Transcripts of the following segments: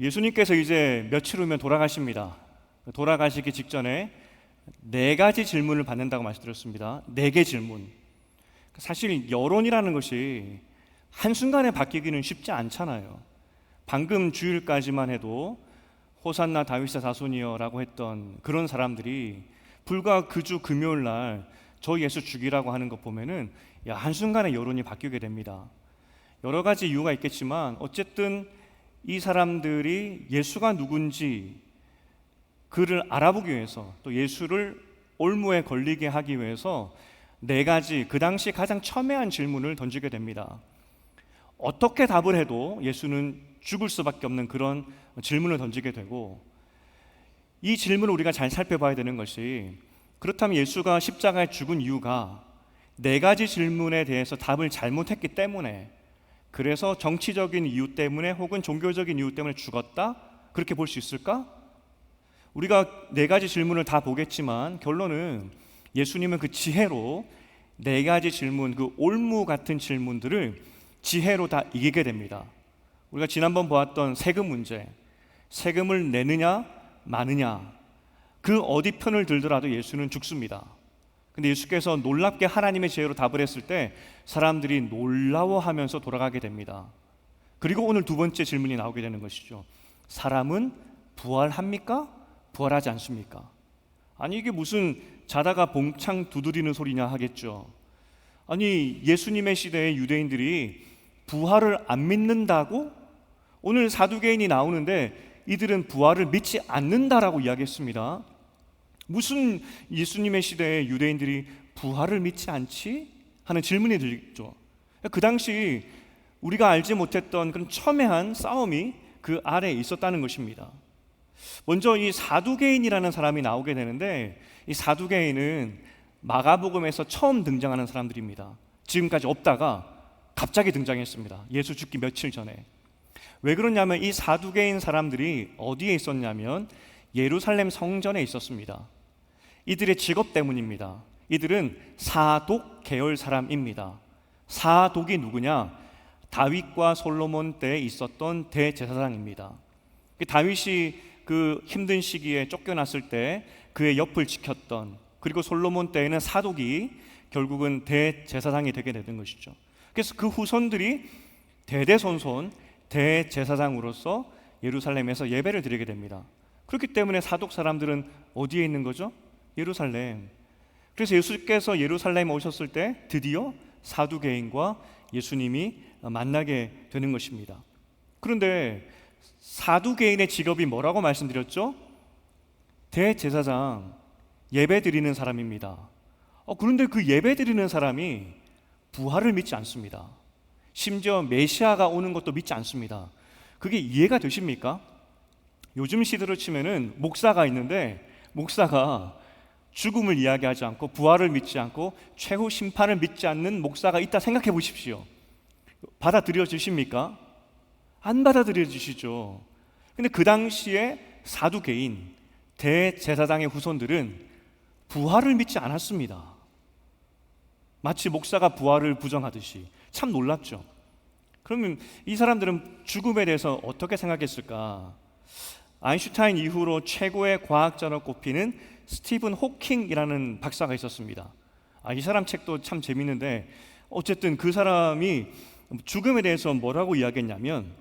예수님께서 이제 며칠 후면 돌아가십니다. 돌아가시기 직전에 4가지 질문을 받는다고 말씀드렸습니다. 4개 질문. 사실 여론이라는 것이 한순간에 바뀌기는 쉽지 않잖아요. 방금 주일까지만 해도 호산나 다윗의 자손이여 라고 했던 그런 사람들이 불과 그 주 금요일 날 저 예수 죽이라고 하는 것 보면은 한순간에 여론이 바뀌게 됩니다. 여러 가지 이유가 있겠지만 어쨌든 이 사람들이 예수가 누군지 그를 알아보기 위해서, 또 예수를 올무에 걸리게 하기 위해서 4가지 그 당시 가장 첨예한 질문을 던지게 됩니다. 어떻게 답을 해도 예수는 죽을 수밖에 없는 그런 질문을 던지게 되고, 이 질문을 우리가 잘 살펴봐야 되는 것이, 그렇다면 예수가 십자가에 죽은 이유가 4가지 질문에 대해서 답을 잘못했기 때문에, 그래서 정치적인 이유 때문에 혹은 종교적인 이유 때문에 죽었다? 그렇게 볼 수 있을까? 우리가 4가지 질문을 다 보겠지만 결론은 예수님은 그 지혜로 4가지 질문, 그 올무 같은 질문들을 지혜로 다 이기게 됩니다. 우리가 지난번 보았던 세금 문제, 세금을 내느냐 마느냐, 그 어디 편을 들더라도 예수는 죽습니다. 근데 예수께서 놀랍게 하나님의 지혜로 답을 했을 때 사람들이 놀라워하면서 돌아가게 됩니다. 그리고 오늘 2번째 질문이 나오게 되는 것이죠. 사람은 부활합니까? 부활하지 않습니까? 아니 이게 무슨 자다가 봉창 두드리는 소리냐 하겠죠. 아니 예수님의 시대의 유대인들이 부활을 안 믿는다고? 오늘 사두개인이 나오는데 이들은 부활을 믿지 않는다라고 이야기했습니다. 무슨 예수님의 시대의 유대인들이 부활을 믿지 않지? 하는 질문이 들죠. 그 당시 우리가 알지 못했던 그런 첨예한 싸움이 그 아래에 있었다는 것입니다. 먼저 이 사두개인이라는 사람이 나오게 되는데, 이 사두개인은 마가복음에서 처음 등장하는 사람들입니다. 지금까지 없다가 갑자기 등장했습니다. 예수 죽기 며칠 전에. 왜 그러냐면 이 사두개인 사람들이 어디에 있었냐면 예루살렘 성전에 있었습니다. 이들의 직업 때문입니다. 이들은 사독 계열 사람입니다. 사독이 누구냐? 다윗과 솔로몬 때에 있었던 대제사장입니다. 다윗이 그 힘든 시기에 쫓겨났을 때 그의 옆을 지켰던, 그리고 솔로몬 때에는 사독이 결국은 대제사장이 되게 되는 것이죠. 그래서 그 후손들이 대대손손 대제사장으로서 예루살렘에서 예배를 드리게 됩니다. 그렇기 때문에 사독 사람들은 어디에 있는 거죠? 예루살렘. 그래서 예수께서 예루살렘에 오셨을 때 드디어 사두개인과 예수님이 만나게 되는 것입니다. 그런데 사두개인의 직업이 뭐라고 말씀드렸죠? 대제사장, 예배 드리는 사람입니다. 그런데 그 예배 드리는 사람이 부활을 믿지 않습니다. 심지어 메시아가 오는 것도 믿지 않습니다. 그게 이해가 되십니까? 요즘 시대로 치면은 목사가 있는데 목사가 죽음을 이야기하지 않고 부활을 믿지 않고 최후 심판을 믿지 않는 목사가 있다 생각해 보십시오. 받아들여 주십니까? 안 받아들여 주시죠. 근데 그 당시에 사두개인 대제사장의 후손들은 부활을 믿지 않았습니다. 마치 목사가 부활을 부정하듯이. 참 놀랍죠. 그러면 이 사람들은 죽음에 대해서 어떻게 생각했을까? 아인슈타인 이후로 최고의 과학자로 꼽히는 스티븐 호킹이라는 박사가 있었습니다. 이 사람 책도 참 재밌는데, 어쨌든 그 사람이 죽음에 대해서 뭐라고 이야기했냐면,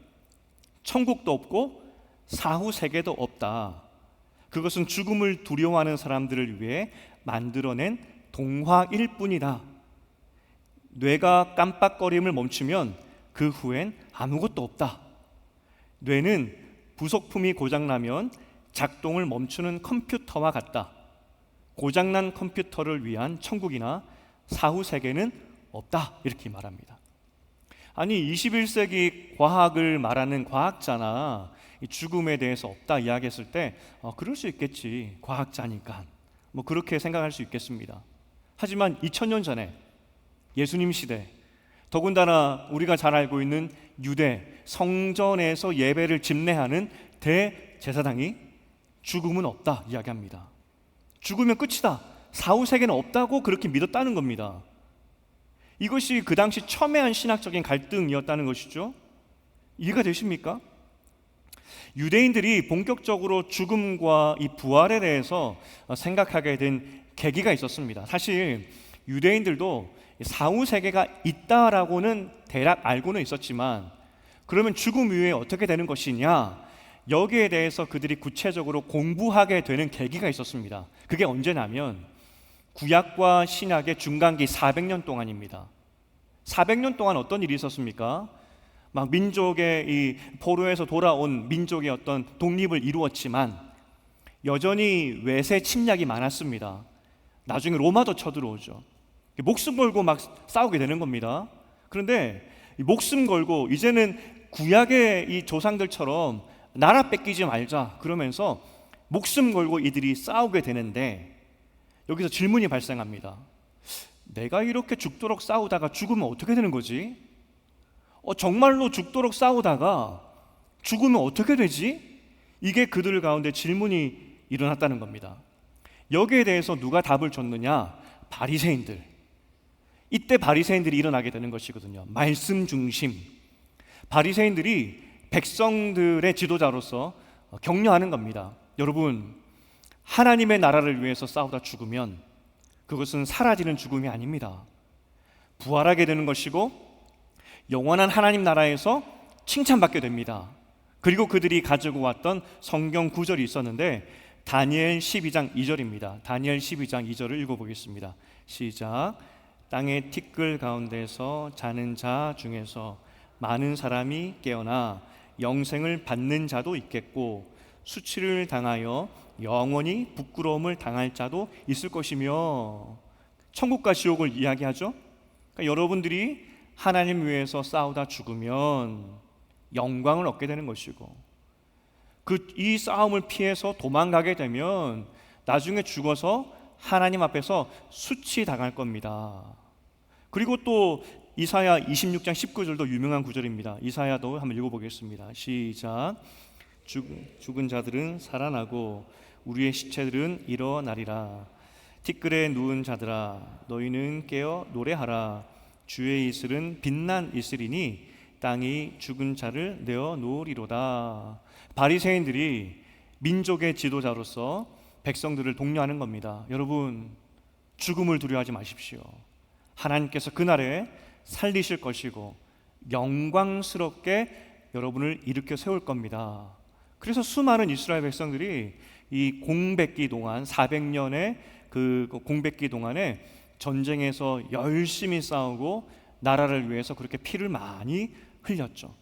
천국도 없고 사후 세계도 없다. 그것은 죽음을 두려워하는 사람들을 위해 만들어낸 동화일 뿐이다. 뇌가 깜빡거림을 멈추면 그 후엔 아무것도 없다. 뇌는 부속품이 고장나면 작동을 멈추는 컴퓨터와 같다. 고장난 컴퓨터를 위한 천국이나 사후 세계는 없다. 이렇게 말합니다. 아니 21세기 과학을 말하는 과학자나 죽음에 대해서 없다 이야기했을 때 그럴 수 있겠지. 과학자니까. 그렇게 생각할 수 있겠습니다. 하지만 2000년 전에 예수님 시대, 더군다나 우리가 잘 알고 있는 유대 성전에서 예배를 집례하는 대제사장이 죽음은 없다 이야기합니다. 죽으면 끝이다. 사후 세계는 없다고 그렇게 믿었다는 겁니다. 이것이 그 당시 첨예한 신학적인 갈등이었다는 것이죠. 이해가 되십니까? 유대인들이 본격적으로 죽음과 이 부활에 대해서 생각하게 된 계기가 있었습니다. 사실 유대인들도 사후 세계가 있다라고는 대략 알고는 있었지만, 그러면 죽음 이후에 어떻게 되는 것이냐, 여기에 대해서 그들이 구체적으로 공부하게 되는 계기가 있었습니다. 그게 언제냐면 구약과 신약의 중간기 400년 동안입니다. 400년 동안 어떤 일이 있었습니까? 막 민족의 이 포로에서 돌아온 민족의 어떤 독립을 이루었지만 여전히 외세 침략이 많았습니다. 나중에 로마도 쳐들어오죠. 목숨 걸고 막 싸우게 되는 겁니다. 그런데 목숨 걸고 이제는 구약의 이 조상들처럼 나라 뺏기지 말자 그러면서 목숨 걸고 이들이 싸우게 되는데, 여기서 질문이 발생합니다. 내가 이렇게 죽도록 싸우다가 죽으면 어떻게 되는 거지? 정말로 죽도록 싸우다가 죽으면 어떻게 되지? 이게 그들 가운데 질문이 일어났다는 겁니다. 여기에 대해서 누가 답을 줬느냐? 바리새인들. 이때 바리새인들이 일어나게 되는 것이거든요. 말씀 중심. 바리새인들이 백성들의 지도자로서 격려하는 겁니다. 여러분, 하나님의 나라를 위해서 싸우다 죽으면 그것은 사라지는 죽음이 아닙니다. 부활하게 되는 것이고 영원한 하나님 나라에서 칭찬받게 됩니다. 그리고 그들이 가지고 왔던 성경 구절이 있었는데 다니엘 12장 2절입니다. 다니엘 12장 2절을 읽어보겠습니다. 시작. 땅의 티끌 가운데서 자는 자 중에서 많은 사람이 깨어나 영생을 받는 자도 있겠고 수치를 당하여 영원히 부끄러움을 당할 자도 있을 것이며, 천국과 지옥을 이야기하죠. 그러니까 여러분들이 하나님 위해서 싸우다 죽으면 영광을 얻게 되는 것이고, 이 싸움을 피해서 도망가게 되면 나중에 죽어서 하나님 앞에서 수치 당할 겁니다. 그리고 또 이사야 26장 19절도 유명한 구절입니다. 이사야도 한번 읽어보겠습니다. 시작. 죽은 자들은 살아나고 우리의 시체들은 일어나리라. 티끌에 누운 자들아 너희는 깨어 노래하라. 주의 이슬은 빛난 이슬이니 땅이 죽은 자를 내어 놓으리로다. 바리새인들이 민족의 지도자로서 백성들을 독려하는 겁니다. 여러분, 죽음을 두려워하지 마십시오. 하나님께서 그날에 살리실 것이고 영광스럽게 여러분을 일으켜 세울 겁니다. 그래서 수많은 이스라엘 백성들이 이 공백기 동안 400년의 그 공백기 동안에 전쟁에서 열심히 싸우고 나라를 위해서 그렇게 피를 많이 흘렸죠.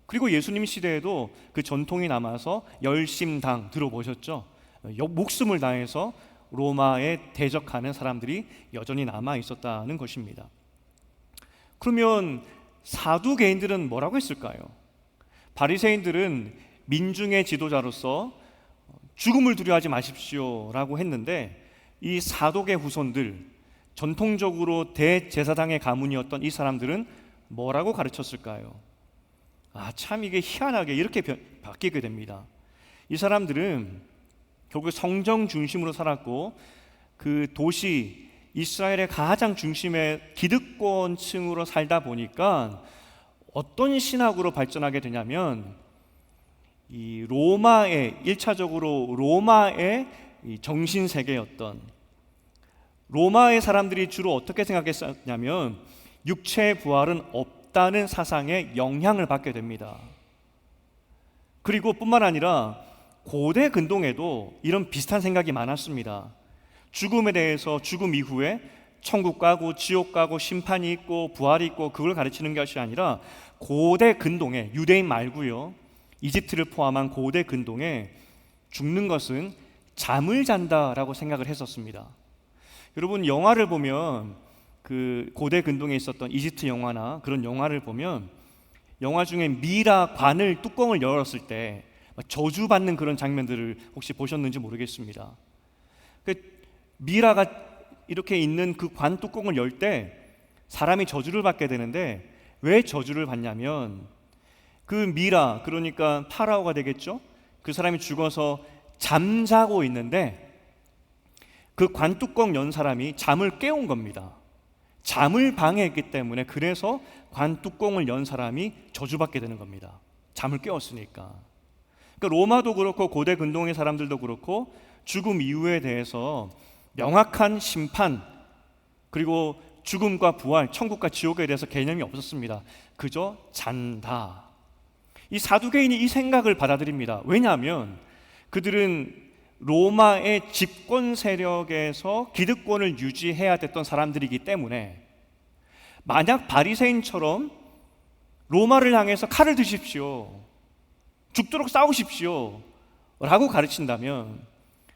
그리고 예수님 시대에도 그 전통이 남아서 열심당 들어보셨죠? 목숨을 다해서 로마에 대적하는 사람들이 여전히 남아 있었다는 것입니다. 그러면 사두개인들은 뭐라고 했을까요? 바리새인들은 민중의 지도자로서 죽음을 두려워하지 마십시오 라고 했는데, 이 사독의 후손들, 전통적으로 대제사장의 가문이었던 이 사람들은 뭐라고 가르쳤을까요? 참 이게 희한하게 이렇게 바뀌게 됩니다. 이 사람들은 결국 성정 중심으로 살았고 그 도시 이스라엘의 가장 중심의 기득권층으로 살다 보니까 어떤 신학으로 발전하게 되냐면, 이 로마의 1차적으로 로마의 정신 세계였던, 로마의 사람들이 주로 어떻게 생각했냐면 육체의 부활은 없다는 사상에 영향을 받게 됩니다. 그리고 뿐만 아니라 고대 근동에도 이런 비슷한 생각이 많았습니다. 죽음에 대해서 죽음 이후에 천국 가고 지옥 가고 심판이 있고 부활이 있고 그걸 가르치는 것이 아니라 고대 근동에, 유대인 말고요, 이집트를 포함한 고대 근동에 죽는 것은 잠을 잔다라고 생각을 했었습니다. 여러분, 영화를 보면 그 고대 근동에 있었던 이집트 영화나 그런 영화를 보면 영화 중에 미라 관을 뚜껑을 열었을 때 저주받는 그런 장면들을 혹시 보셨는지 모르겠습니다. 미라가 이렇게 있는 그 관 뚜껑을 열 때 사람이 저주를 받게 되는데, 왜 저주를 받냐면 그 미라, 그러니까 파라오가 되겠죠? 그 사람이 죽어서 잠자고 있는데 그 관 뚜껑 연 사람이 잠을 깨운 겁니다. 잠을 방해했기 때문에, 그래서 관 뚜껑을 연 사람이 저주받게 되는 겁니다. 잠을 깨웠으니까. 그러니까 로마도 그렇고 고대 근동의 사람들도 그렇고 죽음 이후에 대해서 명확한 심판, 그리고 죽음과 부활, 천국과 지옥에 대해서 개념이 없었습니다. 그저 잔다. 이 사두개인이 이 생각을 받아들입니다. 왜냐하면 그들은 로마의 집권 세력에서 기득권을 유지해야 됐던 사람들이기 때문에, 만약 바리새인처럼 로마를 향해서 칼을 드십시오, 죽도록 싸우십시오 라고 가르친다면,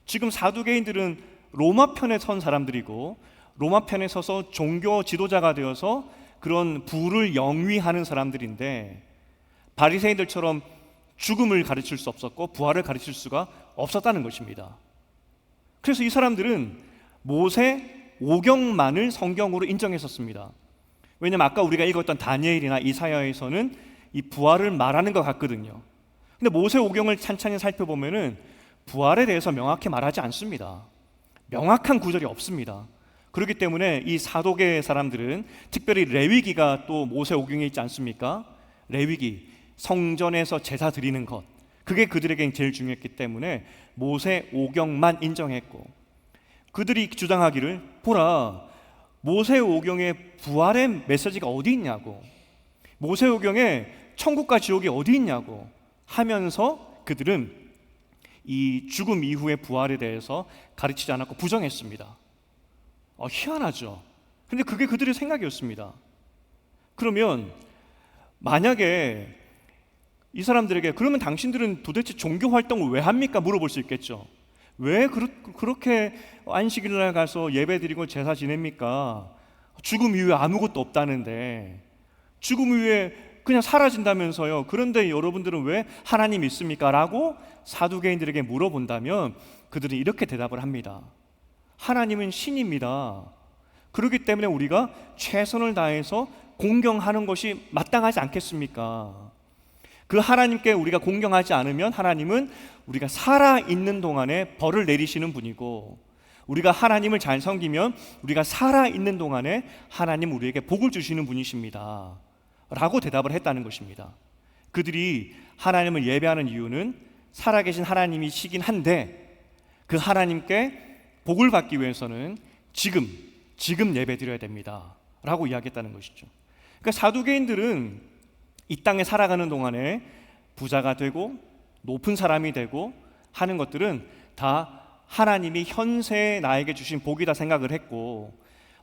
지금 사두개인들은 로마 편에 선 사람들이고 로마 편에 서서 종교 지도자가 되어서 그런 부를 영위하는 사람들인데, 바리새인들처럼 죽음을 가르칠 수 없었고 부활을 가르칠 수가 없었다는 것입니다. 그래서 이 사람들은 모세 오경만을 성경으로 인정했었습니다. 왜냐하면 아까 우리가 읽었던 다니엘이나 이사야에서는 이 부활을 말하는 것 같거든요. 근데 모세 오경을 찬찬히 살펴보면은 부활에 대해서 명확히 말하지 않습니다. 명확한 구절이 없습니다. 그렇기 때문에 이 사도계 사람들은, 특별히 레위기가 또 모세 오경에 있지 않습니까? 레위기, 성전에서 제사 드리는 것, 그게 그들에겐 제일 중요했기 때문에 모세 오경만 인정했고, 그들이 주장하기를, 보라, 모세 오경에 부활의 메시지가 어디 있냐고, 모세 오경에 천국과 지옥이 어디 있냐고 하면서 그들은 이 죽음 이후의 부활에 대해서 가르치지 않았고 부정했습니다. 희한하죠. 근데 그게 그들의 생각이었습니다. 그러면 만약에 이 사람들에게, 그러면 당신들은 도대체 종교 활동을 왜 합니까? 물어볼 수 있겠죠. 왜 그렇게 안식일날 가서 예배 드리고 제사 지냅니까? 죽음 이후에 아무것도 없다는데, 죽음 이후에 그냥 사라진다면서요. 그런데 여러분들은 왜 하나님 믿습니까? 라고 사두개인들에게 물어본다면 그들은 이렇게 대답을 합니다. 하나님은 신입니다. 그렇기 때문에 우리가 최선을 다해서 공경하는 것이 마땅하지 않겠습니까? 그 하나님께 우리가 공경하지 않으면 하나님은 우리가 살아있는 동안에 벌을 내리시는 분이고, 우리가 하나님을 잘 섬기면 우리가 살아있는 동안에 하나님 우리에게 복을 주시는 분이십니다 라고 대답을 했다는 것입니다. 그들이 하나님을 예배하는 이유는 살아계신 하나님이시긴 한데, 그 하나님께 복을 받기 위해서는 지금 예배 드려야 됩니다 라고 이야기했다는 것이죠. 그러니까 사두개인들은 이 땅에 살아가는 동안에 부자가 되고 높은 사람이 되고 하는 것들은 다 하나님이 현세에 나에게 주신 복이다 생각을 했고,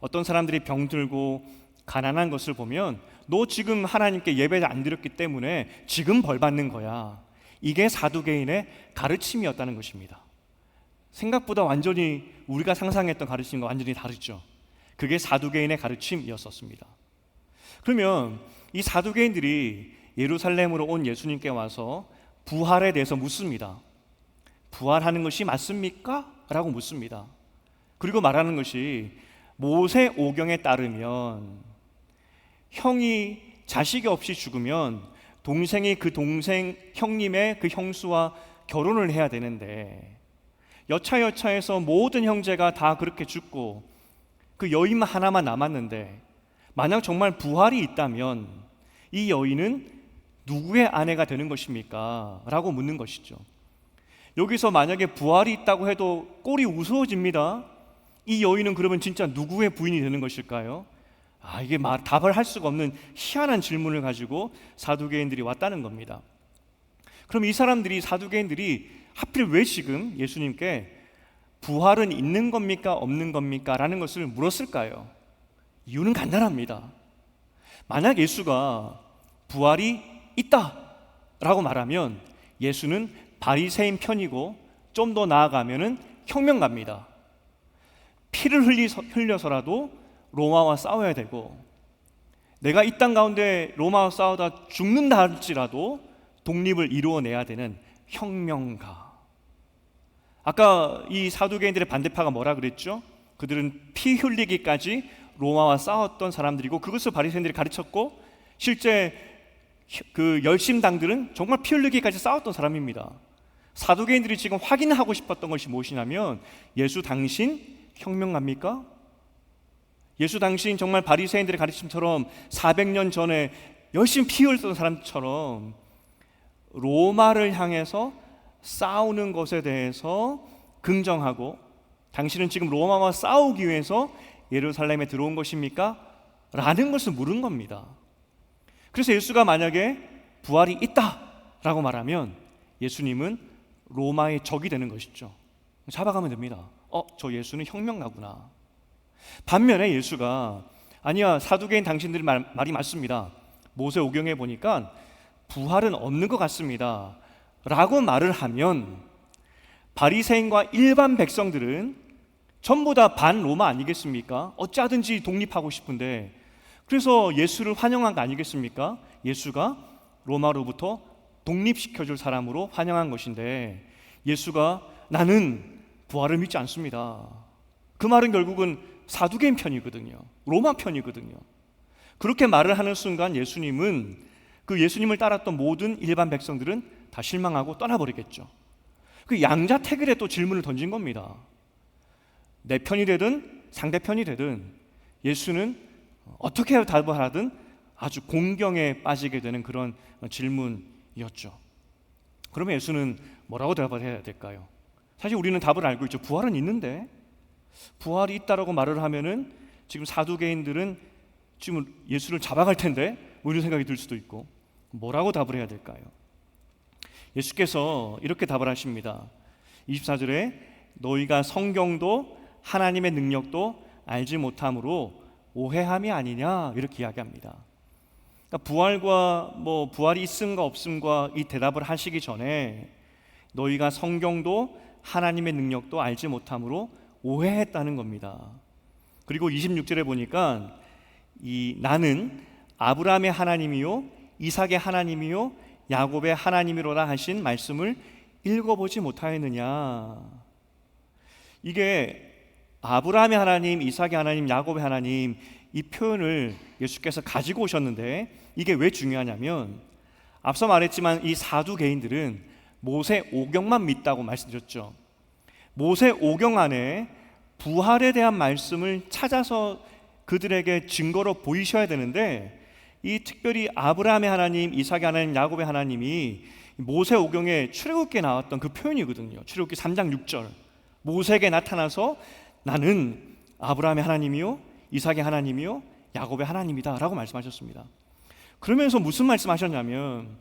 어떤 사람들이 병들고 가난한 것을 보면 너 지금 하나님께 예배를 안 드렸기 때문에 지금 벌 받는 거야, 이게 사두개인의 가르침이었다는 것입니다. 생각보다 완전히 우리가 상상했던 가르침과 완전히 다르죠. 그게 사두개인의 가르침이었었습니다. 그러면 이 사두개인들이 예루살렘으로 온 예수님께 와서 부활에 대해서 묻습니다. 부활하는 것이 맞습니까? 라고 묻습니다. 그리고 말하는 것이, 모세 오경에 따르면 형이 자식이 없이 죽으면 동생이 그 동생 형님의 그 형수와 결혼을 해야 되는데, 여차여차해서 모든 형제가 다 그렇게 죽고 그 여인 하나만 남았는데, 만약 정말 부활이 있다면 이 여인은 누구의 아내가 되는 것입니까? 라고 묻는 것이죠. 여기서 만약에 부활이 있다고 해도 꼴이 우스워집니다. 이 여인은 그러면 진짜 누구의 부인이 되는 것일까요? 이게 답을 할 수가 없는 희한한 질문을 가지고 사두개인들이 왔다는 겁니다. 그럼 이 사두개인들이 하필 왜 지금 예수님께 부활은 있는 겁니까? 없는 겁니까? 라는 것을 물었을까요? 이유는 간단합니다. 만약 예수가 부활이 있다 라고 말하면 예수는 바리새인 편이고, 좀 더 나아가면은 혁명가입니다. 피를 흘려서라도 로마와 싸워야 되고, 내가 이 땅 가운데 로마와 싸우다 죽는다 할지라도 독립을 이루어내야 되는 혁명가. 아까 이 사두개인들의 반대파가 뭐라 그랬죠? 그들은 피 흘리기까지 로마와 싸웠던 사람들이고, 그것을 바리새인들이 가르쳤고, 실제 그 열심당들은 정말 피 흘리기까지 싸웠던 사람입니다. 사두개인들이 지금 확인하고 싶었던 것이 무엇이냐면, 예수 당신 혁명가입니까? 예수 당신 정말 바리새인들의 가르침처럼 400년 전에 열심히 피 흘렸던 사람처럼 로마를 향해서 싸우는 것에 대해서 긍정하고 당신은 지금 로마와 싸우기 위해서 예루살렘에 들어온 것입니까? 라는 것을 물은 겁니다. 그래서 예수가 만약에 부활이 있다라고 말하면 예수님은 로마의 적이 되는 것이죠. 잡아가면 됩니다. 저 예수는 혁명가구나. 반면에 예수가 아니야, 사두개인 당신들이 말이 맞습니다. 모세 오경에 보니까 부활은 없는 것 같습니다 라고 말을 하면 바리새인과 일반 백성들은 전부 다 반로마 아니겠습니까? 어찌하든지 독립하고 싶은데, 그래서 예수를 환영한 거 아니겠습니까? 예수가 로마로부터 독립시켜줄 사람으로 환영한 것인데, 예수가 나는 부활을 믿지 않습니다, 그 말은 결국은 사두개인 편이거든요. 로마 편이거든요. 그렇게 말을 하는 순간 예수님은, 그 예수님을 따랐던 모든 일반 백성들은 다 실망하고 떠나버리겠죠. 그 양자택일에 또 질문을 던진 겁니다. 내 편이 되든 상대편이 되든 예수는 어떻게 답을 하든 아주 공경에 빠지게 되는 그런 질문이었죠. 그러면 예수는 뭐라고 대답을 해야 될까요? 사실 우리는 답을 알고 있죠. 부활은 있는데, 부활이 있다라고 말을 하면은 지금 사두개인들은 지금 예수를 잡아갈 텐데 뭐 이런 생각이 들 수도 있고, 뭐라고 답을 해야 될까요? 예수께서 이렇게 답을 하십니다. 24절에 너희가 성경도 하나님의 능력도 알지 못함으로 오해함이 아니냐, 이렇게 이야기합니다. 그러니까 부활과 부활이 있음과 없음과 이 대답을 하시기 전에 너희가 성경도 하나님의 능력도 알지 못함으로 오해했다는 겁니다. 그리고 26절에 보니까 나는 아브라함의 하나님이요 이삭의 하나님이요 야곱의 하나님이로라 하신 말씀을 읽어보지 못하였느냐. 이게 아브라함의 하나님, 이삭의 하나님, 야곱의 하나님, 이 표현을 예수께서 가지고 오셨는데 이게 왜 중요하냐면, 앞서 말했지만 이 사두개인들은 모세 오경만 믿다고 말씀드렸죠. 모세 오경 안에 부활에 대한 말씀을 찾아서 그들에게 증거로 보이셔야 되는데, 이 특별히 아브라함의 하나님, 이삭의 하나님, 야곱의 하나님이 모세 오경에 출애굽기에 나왔던 그 표현이거든요. 출애굽기 3장 6절, 모세에게 나타나서 나는 아브라함의 하나님이요 이삭의 하나님이요 야곱의 하나님이다 라고 말씀하셨습니다. 그러면서 무슨 말씀하셨냐면,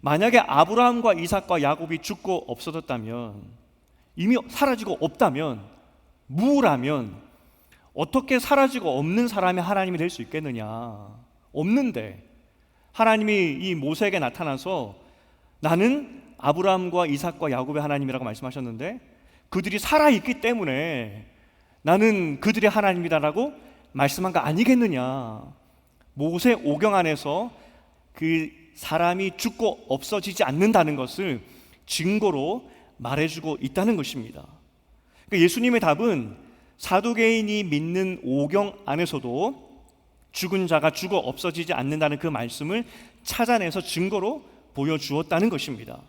만약에 아브라함과 이삭과 야곱이 죽고 없어졌다면, 이미 사라지고 없다면, 무라면 어떻게 사라지고 없는 사람이 하나님이 될 수 있겠느냐. 없는데 하나님이 이 모세에게 나타나서 나는 아브라함과 이삭과 야곱의 하나님이라고 말씀하셨는데, 그들이 살아있기 때문에 나는 그들의 하나님이다라고 말씀한 거 아니겠느냐. 모세 오경 안에서 그 사람이 죽고 없어지지 않는다는 것을 증거로 말해주고 있다는 것입니다. 그러니까 예수님의 답은 사두개인이 믿는 오경 안에서도 죽은 자가 죽어 없어지지 않는다는 그 말씀을 찾아내서 증거로 보여주었다는 것입니다.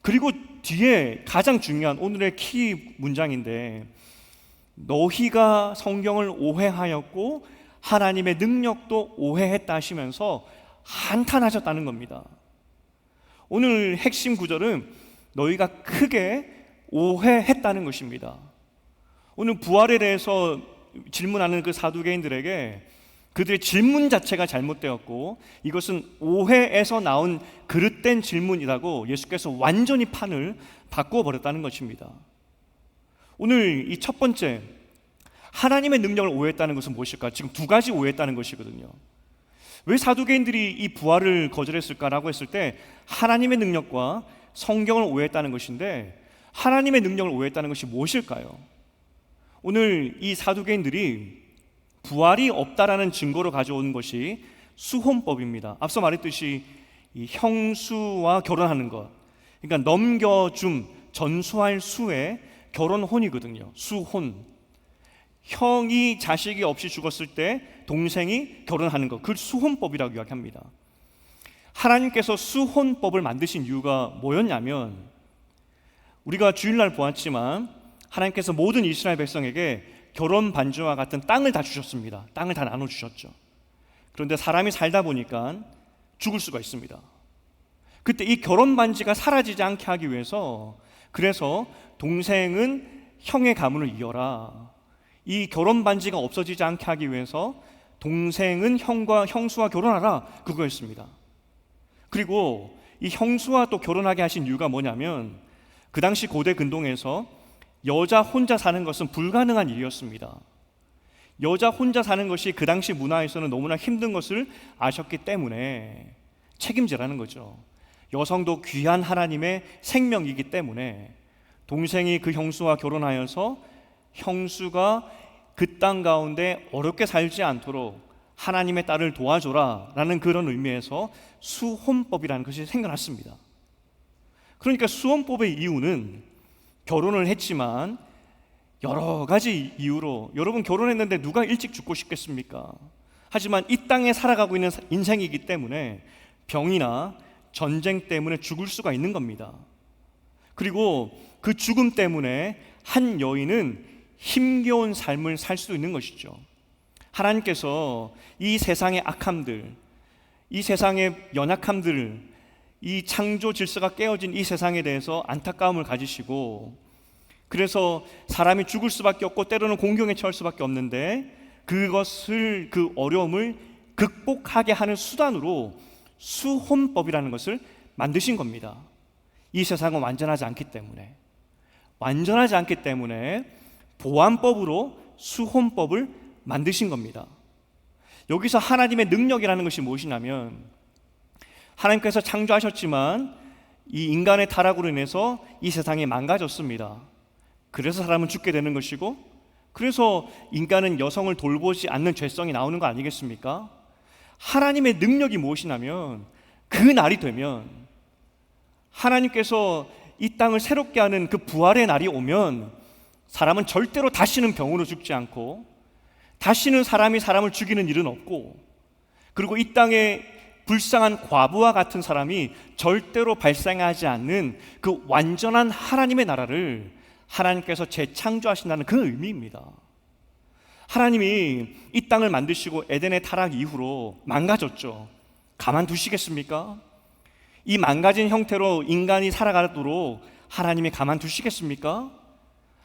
그리고 뒤에 가장 중요한 오늘의 키 문장인데, 너희가 성경을 오해하였고 하나님의 능력도 오해했다 하시면서 한탄하셨다는 겁니다. 오늘 핵심 구절은 너희가 크게 오해했다는 것입니다. 오늘 부활에 대해서 질문하는 그 사두개인들에게 그들의 질문 자체가 잘못되었고, 이것은 오해에서 나온 그릇된 질문이라고 예수께서 완전히 판을 바꾸어 버렸다는 것입니다. 오늘 이 첫 번째, 하나님의 능력을 오해했다는 것은 무엇일까? 지금 두 가지 오해했다는 것이거든요. 왜 사두개인들이 이 부활을 거절했을까라고 했을 때 하나님의 능력과 성경을 오해했다는 것인데, 하나님의 능력을 오해했다는 것이 무엇일까요? 오늘 이 사두개인들이 부활이 없다라는 증거로 가져온 것이 수혼법입니다. 앞서 말했듯이 이 형수와 결혼하는 것, 그러니까 넘겨줌, 전수할 수의 결혼혼이거든요. 수혼. 형이 자식이 없이 죽었을 때 동생이 결혼하는 것, 그걸 수혼법이라고 이야기합니다. 하나님께서 수혼법을 만드신 이유가 뭐였냐면, 우리가 주일날 보았지만 하나님께서 모든 이스라엘 백성에게 결혼 반지와 같은 땅을 다 주셨습니다. 땅을 다 나눠주셨죠. 그런데 사람이 살다 보니까 죽을 수가 있습니다. 그때 이 결혼 반지가 사라지지 않게 하기 위해서, 그래서 동생은 형의 가문을 이어라, 이 결혼 반지가 없어지지 않게 하기 위해서 동생은 형수와 결혼하라, 그거였습니다. 그리고 이 형수와 또 결혼하게 하신 이유가 뭐냐면, 그 당시 고대 근동에서 여자 혼자 사는 것은 불가능한 일이었습니다. 여자 혼자 사는 것이 그 당시 문화에서는 너무나 힘든 것을 아셨기 때문에 책임지라는 거죠. 여성도 귀한 하나님의 생명이기 때문에 동생이 그 형수와 결혼하여서 형수가 그 땅 가운데 어렵게 살지 않도록 하나님의 딸을 도와줘라 라는 그런 의미에서 수혼법이라는 것이 생겨났습니다. 그러니까 수혼법의 이유는, 결혼을 했지만 여러 가지 이유로, 여러분 결혼했는데 누가 일찍 죽고 싶겠습니까? 하지만 이 땅에 살아가고 있는 인생이기 때문에 병이나 전쟁 때문에 죽을 수가 있는 겁니다. 그리고 그 죽음 때문에 한 여인은 힘겨운 삶을 살 수 있는 것이죠. 하나님께서 이 세상의 악함들, 이 세상의 연약함들, 이 창조 질서가 깨어진 이 세상에 대해서 안타까움을 가지시고, 그래서 사람이 죽을 수밖에 없고 때로는 공경에 처할 수밖에 없는데, 그것을, 그 어려움을 극복하게 하는 수단으로 수혼법이라는 것을 만드신 겁니다. 이 세상은 완전하지 않기 때문에 보완법으로 수혼법을 만드신 겁니다. 여기서 하나님의 능력이라는 것이 무엇이냐면, 하나님께서 창조하셨지만 이 인간의 타락으로 인해서 이 세상이 망가졌습니다. 그래서 사람은 죽게 되는 것이고, 그래서 인간은 여성을 돌보지 않는 죄성이 나오는 거 아니겠습니까? 하나님의 능력이 무엇이냐면, 그 날이 되면, 하나님께서 이 땅을 새롭게 하는 그 부활의 날이 오면, 사람은 절대로 다시는 병으로 죽지 않고, 다시는 사람이 사람을 죽이는 일은 없고, 그리고 이 땅에 불쌍한 과부와 같은 사람이 절대로 발생하지 않는 그 완전한 하나님의 나라를 하나님께서 재창조하신다는 그 의미입니다. 하나님이 이 땅을 만드시고 에덴의 타락 이후로 망가졌죠. 가만두시겠습니까? 이 망가진 형태로 인간이 살아가도록 하나님이 가만두시겠습니까?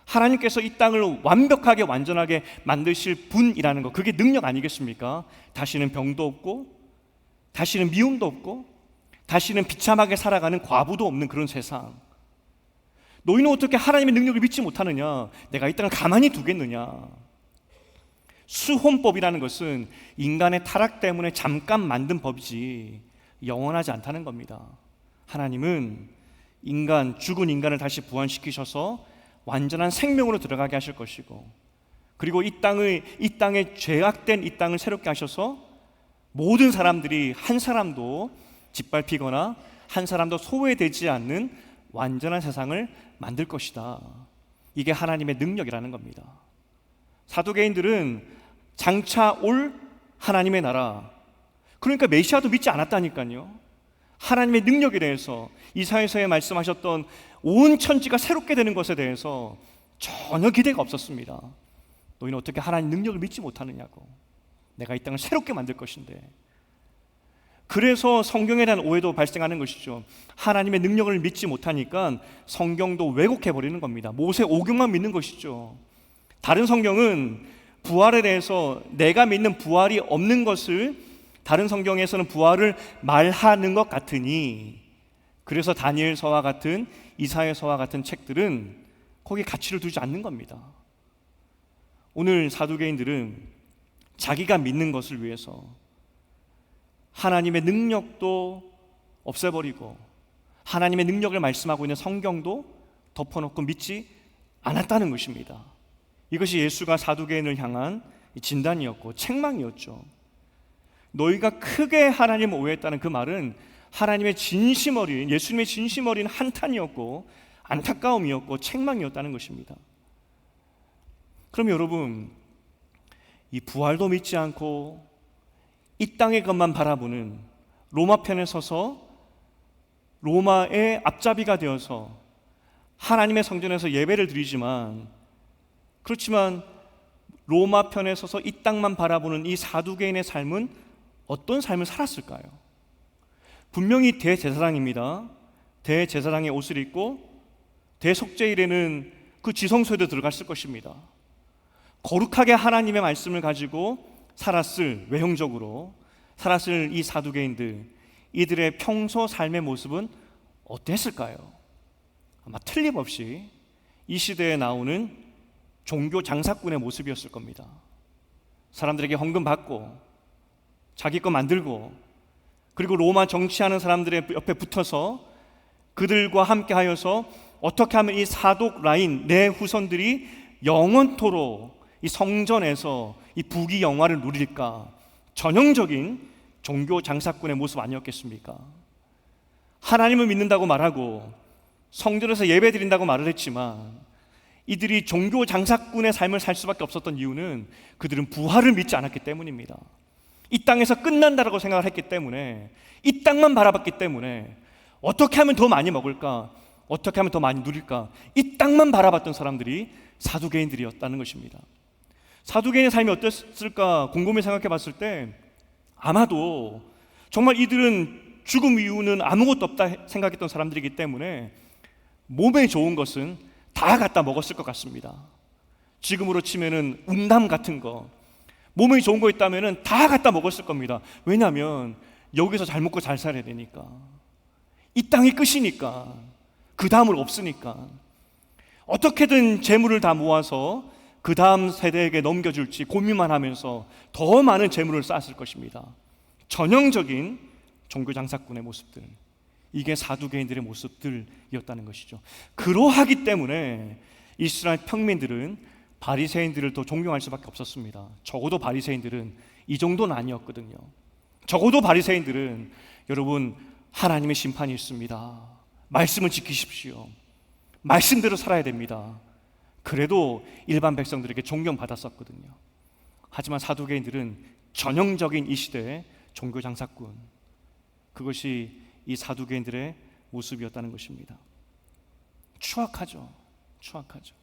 하나님께서 이 땅을 완벽하게 완전하게 만드실 분이라는 것, 그게 능력 아니겠습니까? 다시는 병도 없고, 다시는 미움도 없고, 다시는 비참하게 살아가는 과부도 없는 그런 세상. 너희는 어떻게 하나님의 능력을 믿지 못하느냐? 내가 이 땅을 가만히 두겠느냐? 수혼법이라는 것은 인간의 타락 때문에 잠깐 만든 법이지 영원하지 않다는 겁니다. 하나님은 죽은 인간을 다시 부활시키셔서 완전한 생명으로 들어가게 하실 것이고, 그리고 이 땅에 죄악된 이 땅을 새롭게 하셔서 모든 사람들이 한 사람도 짓밟히거나 한 사람도 소외되지 않는 완전한 세상을 만들 것이다. 이게 하나님의 능력이라는 겁니다. 사두개인들은 장차 올 하나님의 나라, 그러니까 메시아도 믿지 않았다니까요. 하나님의 능력에 대해서, 이사야서에 말씀하셨던 온 천지가 새롭게 되는 것에 대해서 전혀 기대가 없었습니다. 너희는 어떻게 하나님 능력을 믿지 못하느냐고. 내가 이 땅을 새롭게 만들 것인데. 그래서 성경에 대한 오해도 발생하는 것이죠. 하나님의 능력을 믿지 못하니까 성경도 왜곡해버리는 겁니다. 모세 오경만 믿는 것이죠. 다른 성경은 부활에 대해서, 내가 믿는 부활이 없는 것을 다른 성경에서는 부활을 말하는 것 같으니, 그래서 다니엘서와 같은, 이사야서와 같은 책들은 거기에 가치를 두지 않는 겁니다. 오늘 사두개인들은 자기가 믿는 것을 위해서 하나님의 능력도 없애버리고 하나님의 능력을 말씀하고 있는 성경도 덮어놓고 믿지 않았다는 것입니다. 이것이 예수가 사두개인을 향한 진단이었고 책망이었죠. 너희가 크게 하나님을 오해했다는 그 말은 하나님의 진심 어린, 예수님의 진심 어린 한탄이었고 안타까움이었고 책망이었다는 것입니다. 그럼 여러분, 이 부활도 믿지 않고 이 땅의 것만 바라보는 로마 편에 서서 로마의 앞잡이가 되어서 하나님의 성전에서 예배를 드리지만, 그렇지만 로마 편에 서서 이 땅만 바라보는 이 사두개인의 삶은 어떤 삶을 살았을까요? 분명히 대제사장입니다. 대제사장의 옷을 입고 대속죄일에는 그 지성소에도 들어갔을 것입니다. 거룩하게 하나님의 말씀을 가지고 살았을, 외형적으로 살았을 이 사두개인들, 이들의 평소 삶의 모습은 어땠을까요? 아마 틀림없이 이 시대에 나오는 종교 장사꾼의 모습이었을 겁니다. 사람들에게 헌금 받고 자기 거 만들고, 그리고 로마 정치하는 사람들의 옆에 붙어서 그들과 함께 하여서 어떻게 하면 이 사독 라인 내 후손들이 영원토록 이 성전에서 이 부귀 영화를 누릴까, 전형적인 종교 장사꾼의 모습 아니었겠습니까? 하나님을 믿는다고 말하고 성전에서 예배 드린다고 말을 했지만, 이들이 종교 장사꾼의 삶을 살 수밖에 없었던 이유는 그들은 부활을 믿지 않았기 때문입니다. 이 땅에서 끝난다라고 생각을 했기 때문에, 이 땅만 바라봤기 때문에 어떻게 하면 더 많이 먹을까, 어떻게 하면 더 많이 누릴까, 이 땅만 바라봤던 사람들이 사두개인들이었다는 것입니다. 사두개인의 삶이 어땠을까 곰곰이 생각해 봤을 때 아마도 정말 이들은 죽음 이후는 아무것도 없다 생각했던 사람들이기 때문에 몸에 좋은 것은 다 갖다 먹었을 것 같습니다. 지금으로 치면은 음담 같은 거, 몸에 좋은 거 있다면은 다 갖다 먹었을 겁니다. 왜냐하면 여기서 잘 먹고 잘 살아야 되니까, 이 땅이 끝이니까, 그 다음은 없으니까. 어떻게든 재물을 다 모아서 그 다음 세대에게 넘겨줄지 고민만 하면서 더 많은 재물을 쌓았을 것입니다. 전형적인 종교 장사꾼의 모습들, 이게 사두개인들의 모습들이었다는 것이죠. 그러하기 때문에 이스라엘 평민들은 바리새인들을 더 존경할 수밖에 없었습니다. 적어도 바리새인들은 이 정도는 아니었거든요. 적어도 바리새인들은, 여러분, 하나님의 심판이 있습니다, 말씀을 지키십시오, 말씀대로 살아야 됩니다, 그래도 일반 백성들에게 존경받았었거든요. 하지만 사두개인들은 전형적인 이 시대의 종교 장사꾼, 그것이 이 사두개인들의 모습이었다는 것입니다. 추악하죠. 추악하죠.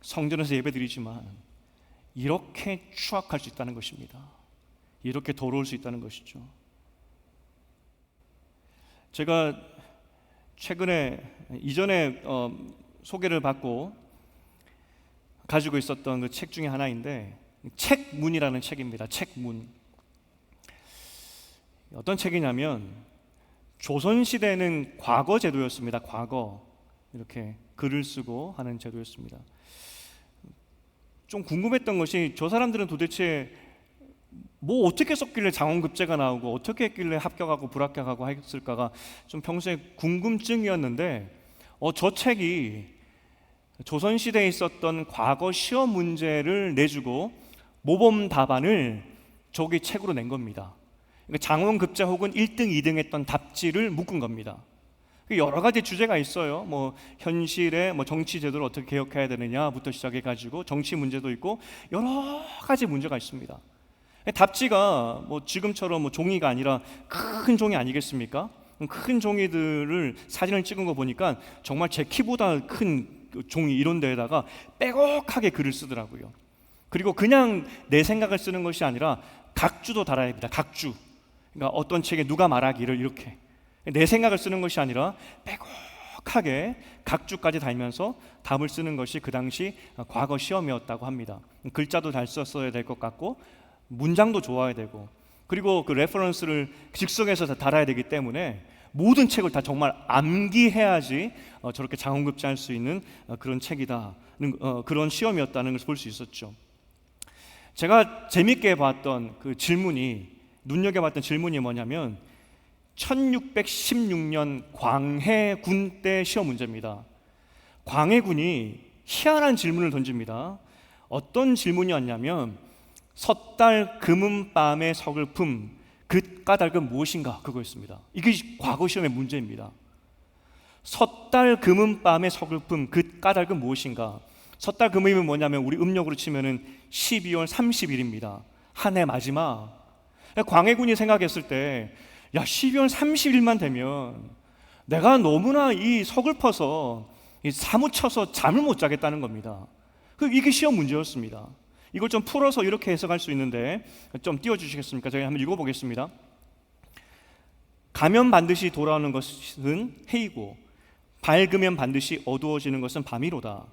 성전에서 예배드리지만 이렇게 추악할 수 있다는 것입니다. 이렇게 더러울 수 있다는 것이죠. 제가 최근에 이전에 소개를 받고 가지고 있었던 그 책 중에 하나인데, 책문이라는 책입니다. 책문. 어떤 책이냐면, 조선시대는 과거 제도였습니다. 과거. 이렇게 글을 쓰고 하는 제도였습니다. 좀 궁금했던 것이, 저 사람들은 도대체 뭐 어떻게 썼길래 장원급제가 나오고 어떻게 했길래 합격하고 불합격하고 했을까가 좀 평소에 궁금증이었는데, 저 책이 조선시대에 있었던 과거 시험 문제를 내주고 모범 답안을 저기 책으로 낸 겁니다. 그러니까 장원급제 혹은 1등, 2등 했던 답지를 묶은 겁니다. 여러 가지 주제가 있어요. 뭐 현실의 정치 제도를 어떻게 개혁해야 되느냐부터 시작해가지고 정치 문제도 있고 여러 가지 문제가 있습니다. 답지가 지금처럼 종이가 아니라 큰 종이 아니겠습니까? 큰 종이들을 사진을 찍은 거 보니까 정말 제 키보다 큰 종이 이런 데에다가 빼곡하게 글을 쓰더라고요. 그리고 그냥 내 생각을 쓰는 것이 아니라 각주도 달아야 됩니다. 각주. 그러니까 어떤 책에 누가 말하기를 이렇게, 내 생각을 쓰는 것이 아니라 빼곡하게 각주까지 달면서 답을 쓰는 것이 그 당시 과거 시험이었다고 합니다. 글자도 잘 썼어야 될 것 같고 문장도 좋아야 되고, 그리고 그 레퍼런스를 즉석에서 다 달아야 되기 때문에 모든 책을 다 정말 암기해야지 저렇게 장원급제할 수 있는 그런 책이다, 그런 시험이었다는 것을 볼 수 있었죠. 제가 재밌게 봤던 그 질문이, 눈여겨봤던 질문이 뭐냐면 1616년 광해군 때 시험 문제입니다. 광해군이 희한한 질문을 던집니다. 어떤 질문이었냐면, 섣달 금은밤의 서글픔 그 까닭은 무엇인가, 그거였습니다. 이게 과거 시험의 문제입니다. 섣달 금은밤의 서글픔 그 까닭은 무엇인가. 섣달 금음이 뭐냐면 우리 음력으로 치면은 12월 30일입니다. 한 해 마지막. 광해군이 생각했을 때, 야, 12월 30일만 되면 내가 너무나 이 서글퍼서 사무쳐서 잠을 못 자겠다는 겁니다. 이게 시험 문제였습니다. 이걸 좀 풀어서 이렇게 해석할 수 있는데 좀 띄워주시겠습니까? 제가 한번 읽어보겠습니다. 가면 반드시 돌아오는 것은 해이고 밝으면 반드시 어두워지는 것은 밤이로다.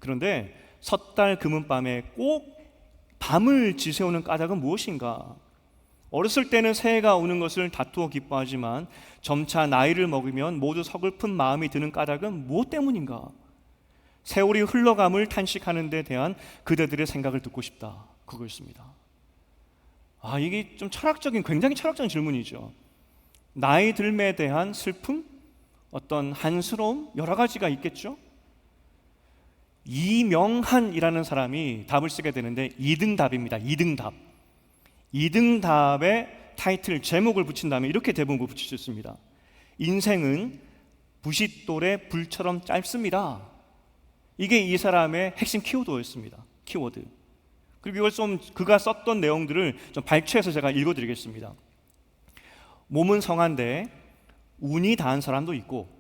그런데 섣달 금은밤에 꼭 밤을 지새우는 까닭은 무엇인가? 어렸을 때는 새해가 오는 것을 다투어 기뻐하지만 점차 나이를 먹으면 모두 서글픈 마음이 드는 까닭은 무엇 때문인가? 세월이 흘러감을 탄식하는 데 대한 그대들의 생각을 듣고 싶다. 그거였습니다. 이게 좀 굉장히 철학적인 질문이죠. 나이 들매에 대한 슬픔, 어떤 한스러움, 여러 가지가 있겠죠. 이명한이라는 사람이 답을 쓰게 되는데 2등답입니다. 2등답. 2등답의 타이틀, 제목을 붙인 다음에 이렇게 대본을 붙이셨습니다. 인생은 부싯돌의 불처럼 짧습니다. 이게 이 사람의 핵심 키워드였습니다. 키워드. 그리고 이걸 좀 그가 썼던 내용들을 좀 발췌해서 제가 읽어드리겠습니다. 몸은 성한데 운이 다한 사람도 있고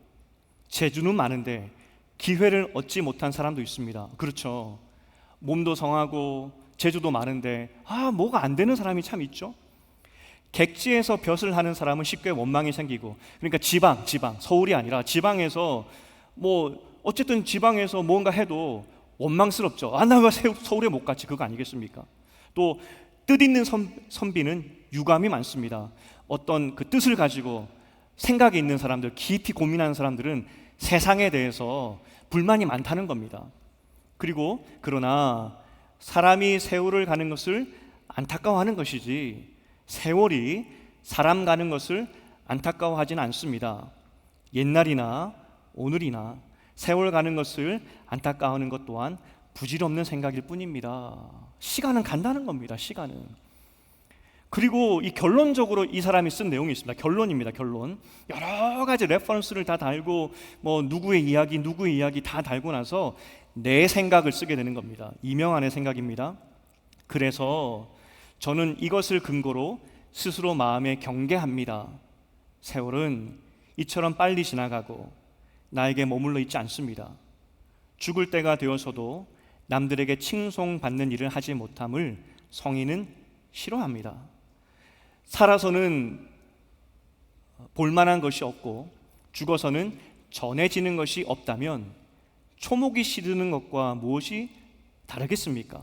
재주는 많은데 기회를 얻지 못한 사람도 있습니다. 그렇죠. 몸도 성하고 재주도 많은데 뭐가 안 되는 사람이 참 있죠. 객지에서 벼슬 하는 사람은 쉽게 원망이 생기고, 그러니까 지방, 서울이 아니라 지방에서 어쨌든 지방에서 뭔가 해도 원망스럽죠. 나 왜 서울에 못 갔지? 그거 아니겠습니까? 또 뜻있는 선비는 유감이 많습니다. 어떤 그 뜻을 가지고 생각이 있는 사람들, 깊이 고민하는 사람들은 세상에 대해서 불만이 많다는 겁니다. 그러나 사람이 세월을 가는 것을 안타까워하는 것이지 세월이 사람 가는 것을 안타까워하지는 않습니다. 옛날이나 오늘이나 세월 가는 것을 안타까워하는 것 또한 부질없는 생각일 뿐입니다. 시간은 간다는 겁니다. 시간은. 그리고 이 결론적으로 이 사람이 쓴 내용이 있습니다. 결론입니다. 결론. 여러 가지 레퍼런스를 다 달고 누구의 이야기 다 달고 나서 내 생각을 쓰게 되는 겁니다. 이명한의 생각입니다. 그래서 저는 이것을 근거로 스스로 마음에 경계합니다. 세월은 이처럼 빨리 지나가고 나에게 머물러 있지 않습니다. 죽을 때가 되어서도 남들에게 칭송받는 일을 하지 못함을 성인은 싫어합니다. 살아서는 볼만한 것이 없고 죽어서는 전해지는 것이 없다면 초목이 시드는 것과 무엇이 다르겠습니까?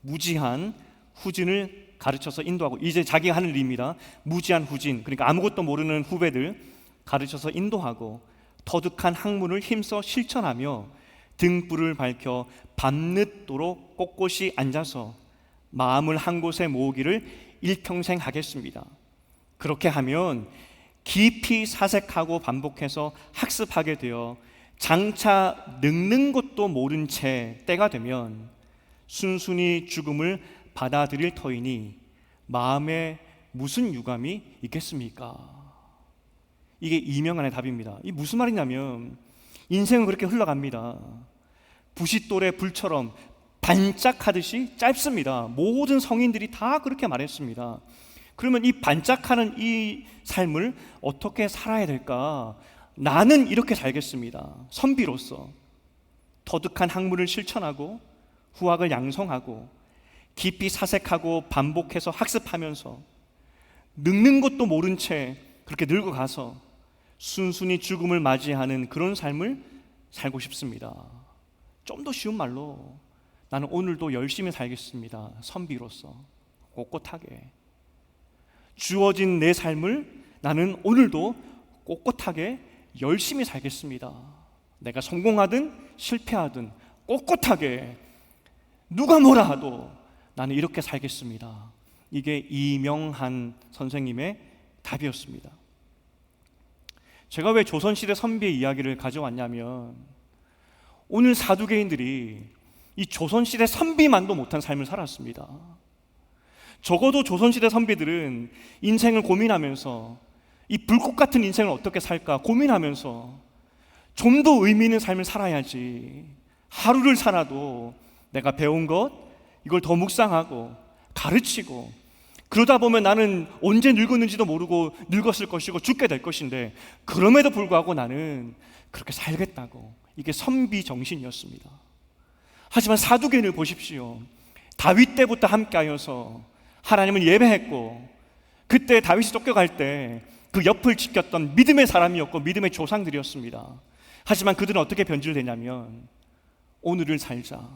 무지한 후진을 가르쳐서 인도하고, 이제 자기가 하는 일입니다. 무지한 후진, 그러니까 아무것도 모르는 후배들 가르쳐서 인도하고, 터득한 학문을 힘써 실천하며 등불을 밝혀 밤늦도록 꼿꼿이 앉아서 마음을 한 곳에 모으기를 일평생 하겠습니다. 그렇게 하면 깊이 사색하고 반복해서 학습하게 되어 장차 늙는 것도 모른 채 때가 되면 순순히 죽음을 받아들일 터이니 마음에 무슨 유감이 있겠습니까? 이게 이명한의 답입니다. 이게 무슨 말이냐면 인생은 그렇게 흘러갑니다. 부싯돌의 불처럼 반짝하듯이 짧습니다. 모든 성인들이 다 그렇게 말했습니다. 그러면 이 반짝하는 이 삶을 어떻게 살아야 될까? 나는 이렇게 살겠습니다. 선비로서 터득한 학문을 실천하고 후학을 양성하고 깊이 사색하고 반복해서 학습하면서 늙는 것도 모른 채 그렇게 늙어가서 순순히 죽음을 맞이하는 그런 삶을 살고 싶습니다. 좀 더 쉬운 말로 나는 오늘도 열심히 살겠습니다. 선비로서 꼿꼿하게 주어진 내 삶을 나는 오늘도 꼿꼿하게 열심히 살겠습니다. 내가 성공하든 실패하든 꼿꼿하게 누가 뭐라 하도 나는 이렇게 살겠습니다. 이게 이명한 선생님의 답이었습니다. 제가 왜 조선시대 선비의 이야기를 가져왔냐면 오늘 사두개인들이 이 조선시대 선비만도 못한 삶을 살았습니다. 적어도 조선시대 선비들은 인생을 고민하면서 이 불꽃 같은 인생을 어떻게 살까 고민하면서 좀 더 의미 있는 삶을 살아야지, 하루를 살아도 내가 배운 것 이걸 더 묵상하고 가르치고 그러다 보면 나는 언제 늙었는지도 모르고 늙었을 것이고 죽게 될 것인데 그럼에도 불구하고 나는 그렇게 살겠다고, 이게 선비 정신이었습니다. 하지만 사두개인을 보십시오. 다윗 때부터 함께하여서 하나님을 예배했고, 그때 다윗이 쫓겨갈 때 그 옆을 지켰던 믿음의 사람이었고 믿음의 조상들이었습니다. 하지만 그들은 어떻게 변질되냐면 오늘을 살자,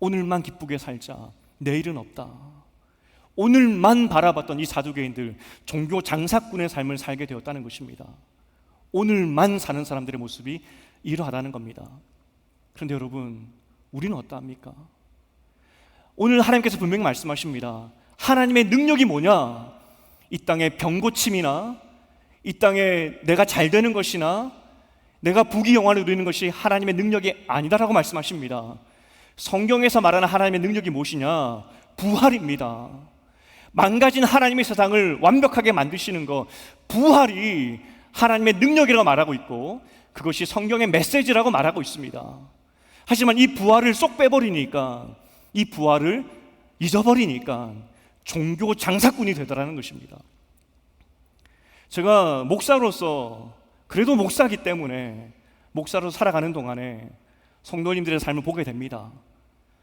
오늘만 기쁘게 살자, 내일은 없다. 오늘만 바라봤던 이 사두개인들, 종교 장사꾼의 삶을 살게 되었다는 것입니다. 오늘만 사는 사람들의 모습이 이러하다는 겁니다. 그런데 여러분, 우리는 어떠합니까? 오늘 하나님께서 분명히 말씀하십니다. 하나님의 능력이 뭐냐? 이 땅의 병고침이나 이 땅에 내가 잘 되는 것이나 내가 부귀영화를 누리는 것이 하나님의 능력이 아니다라고 말씀하십니다. 성경에서 말하는 하나님의 능력이 무엇이냐? 부활입니다. 망가진 하나님의 세상을 완벽하게 만드시는 것, 부활이 하나님의 능력이라고 말하고 있고 그것이 성경의 메시지라고 말하고 있습니다. 하지만 이 부활을 쏙 빼버리니까, 이 부활을 잊어버리니까 종교 장사꾼이 되더라는 것입니다. 제가 목사로서, 그래도 목사기 때문에 목사로 살아가는 동안에 성도님들의 삶을 보게 됩니다.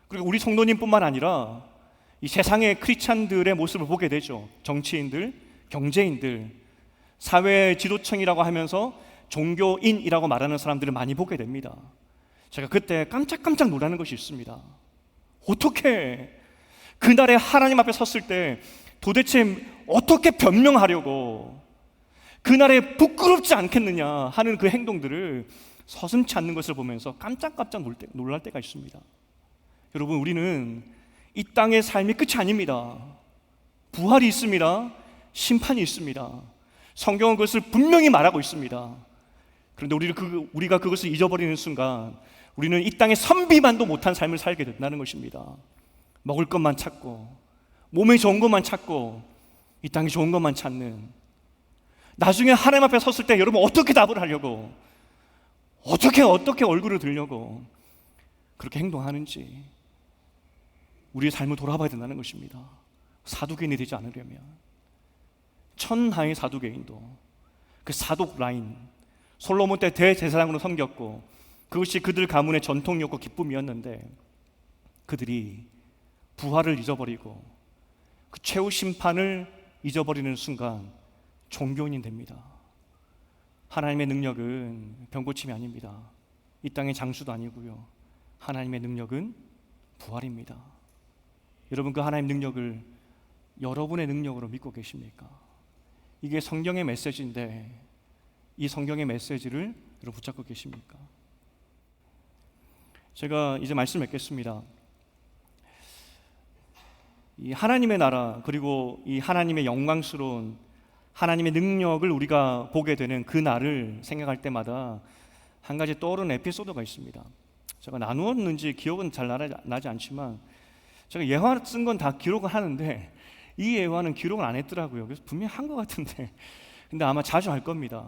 그리고 우리 성도님뿐만 아니라 이 세상의 크리스찬들의 모습을 보게 되죠. 정치인들, 경제인들, 사회 지도층이라고 하면서 종교인이라고 말하는 사람들을 많이 보게 됩니다. 제가 그때 깜짝깜짝 놀라는 것이 있습니다. 어떻게 그날에 하나님 앞에 섰을 때 도대체 어떻게 변명하려고, 그날에 부끄럽지 않겠느냐 하는 그 행동들을 서슴지 않는 것을 보면서 깜짝깜짝 놀랄 때가 있습니다. 여러분, 우리는 이 땅의 삶이 끝이 아닙니다. 부활이 있습니다. 심판이 있습니다. 성경은 그것을 분명히 말하고 있습니다. 그런데 우리가 그것을 잊어버리는 순간 우리는 이 땅의 선비만도 못한 삶을 살게 된다는 것입니다. 먹을 것만 찾고, 몸에 좋은 것만 찾고, 이 땅에 좋은 것만 찾는, 나중에 하나님 앞에 섰을 때 여러분 어떻게 답을 하려고, 어떻게 얼굴을 들려고 그렇게 행동하는지 우리의 삶을 돌아봐야 된다는 것입니다. 사두개인이 되지 않으려면, 천하의 사두개인도 그 사독 라인, 솔로몬 때 대제사장으로 섬겼고 그것이 그들 가문의 전통이었고 기쁨이었는데 그들이 부활을 잊어버리고 그 최후 심판을 잊어버리는 순간 종교인이 됩니다. 하나님의 능력은 병고침이 아닙니다. 이 땅의 장수도 아니고요. 하나님의 능력은 부활입니다. 여러분, 그 하나님의 능력을 여러분의 능력으로 믿고 계십니까? 이게 성경의 메시지인데 이 성경의 메시지를 여러분 붙잡고 계십니까? 제가 이제 말씀 맺겠습니다. 이 하나님의 나라, 그리고 이 하나님의 영광스러운 하나님의 능력을 우리가 보게 되는 그 날을 생각할 때마다 한 가지 떠오르는 에피소드가 있습니다. 제가 나누었는지 기억은 잘 나지 않지만 제가 예화 쓴 건 다 기록을 하는데 이 예화는 기록을 안 했더라고요. 그래서 분명히 한 것 같은데, 근데 아마 자주 할 겁니다.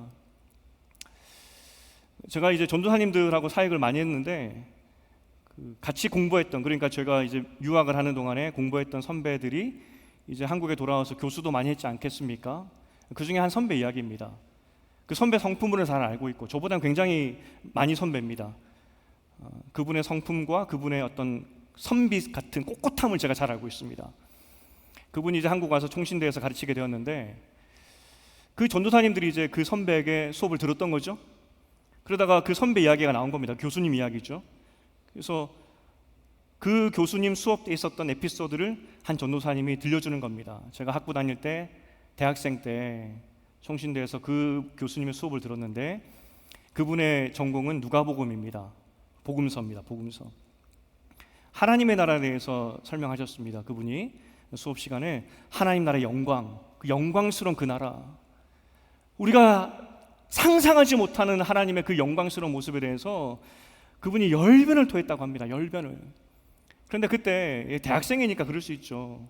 제가 이제 전도사님들하고 사역을 많이 했는데 같이 공부했던, 그러니까 제가 이제 유학을 하는 동안에 공부했던 선배들이 이제 한국에 돌아와서 교수도 많이 했지 않겠습니까? 그 중에 한 선배 이야기입니다. 그 선배 성품을 잘 알고 있고 저보다는 굉장히 많이 선배입니다. 그분의 성품과 그분의 어떤 선비 같은 꼿꼿함을 제가 잘 알고 있습니다. 그분이 이제 한국 와서 총신대에서 가르치게 되었는데 그 전도사님들이 이제 그 선배에게 수업을 들었던 거죠. 그러다가 그 선배 이야기가 나온 겁니다. 교수님 이야기죠. 그래서 그 교수님 수업 때 있었던 에피소드를 한 전도사님이 들려주는 겁니다. 제가 학부 다닐 때, 대학생 때 총신대에서 그 교수님의 수업을 들었는데 그분의 전공은 누가복음입니다. 복음서입니다. 복음서. 하나님의 나라에 대해서 설명하셨습니다. 그분이 수업 시간에 하나님 나라의 영광, 그 영광스러운 그 나라, 우리가 상상하지 못하는 하나님의 그 영광스러운 모습에 대해서 그분이 열변을 토했다고 합니다. 열변을. 그런데 그때 대학생이니까 그럴 수 있죠.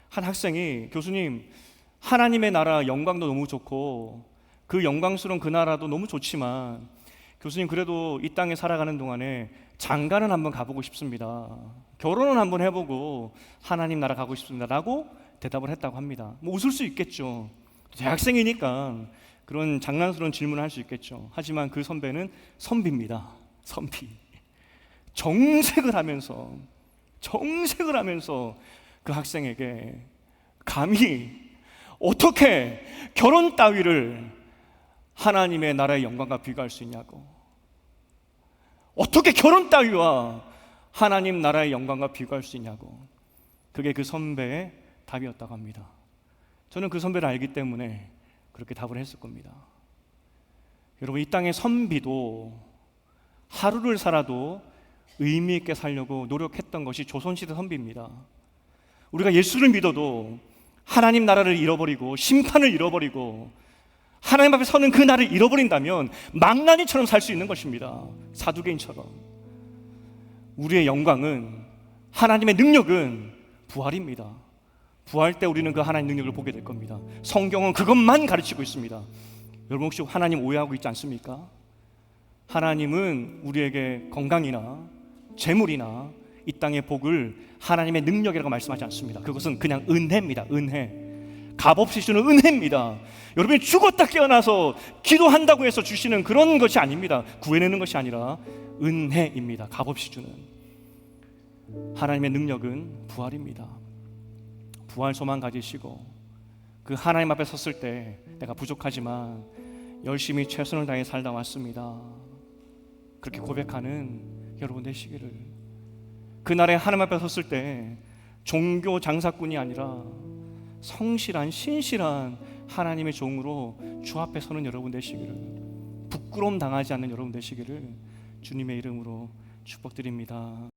한 학생이 교수님, 하나님의 나라 영광도 너무 좋고 그 영광스러운 그 나라도 너무 좋지만 교수님, 그래도 이 땅에 살아가는 동안에 장가는 한번 가보고 싶습니다. 결혼은 한번 해보고 하나님 나라 가고 싶습니다 라고 대답을 했다고 합니다. 뭐 웃을 수 있겠죠. 대학생이니까 그런 장난스러운 질문을 할 수 있겠죠. 하지만 그 선배는 선비입니다. 선비. 정색을 하면서 그 학생에게 감히 어떻게 결혼 따위를 하나님의 나라의 영광과 비교할 수 있냐고. 어떻게 결혼 따위와 하나님 나라의 영광과 비교할 수 있냐고. 그게 그 선배의 답이었다고 합니다. 저는 그 선배를 알기 때문에 그렇게 답을 했을 겁니다. 여러분, 이 땅의 선비도 하루를 살아도 의미 있게 살려고 노력했던 것이 조선시대 선비입니다. 우리가 예수를 믿어도 하나님 나라를 잃어버리고 심판을 잃어버리고 하나님 앞에 서는 그 날을 잃어버린다면 망나니처럼 살 수 있는 것입니다. 사두개인처럼. 우리의 영광은, 하나님의 능력은 부활입니다. 부활 때 우리는 그 하나님의 능력을 보게 될 겁니다. 성경은 그것만 가르치고 있습니다. 여러분, 혹시 하나님 오해하고 있지 않습니까? 하나님은 우리에게 건강이나 재물이나 이 땅의 복을 하나님의 능력이라고 말씀하지 않습니다. 그것은 그냥 은혜입니다. 은혜. 값없이 주는 은혜입니다. 여러분이 죽었다 깨어나서 기도한다고 해서 주시는 그런 것이 아닙니다. 구해내는 것이 아니라 은혜입니다. 값없이 주는. 하나님의 능력은 부활입니다. 부활 소망 가지시고 그 하나님 앞에 섰을 때 내가 부족하지만 열심히 최선을 다해 살다 왔습니다. 그렇게 고백하는 여러분 되시기를. 그날에 하나님 앞에 섰을 때 종교 장사꾼이 아니라 성실한 신실한 하나님의 종으로 주 앞에 서는 여러분 되시기를, 부끄러움 당하지 않는 여러분 되시기를 주님의 이름으로 축복드립니다.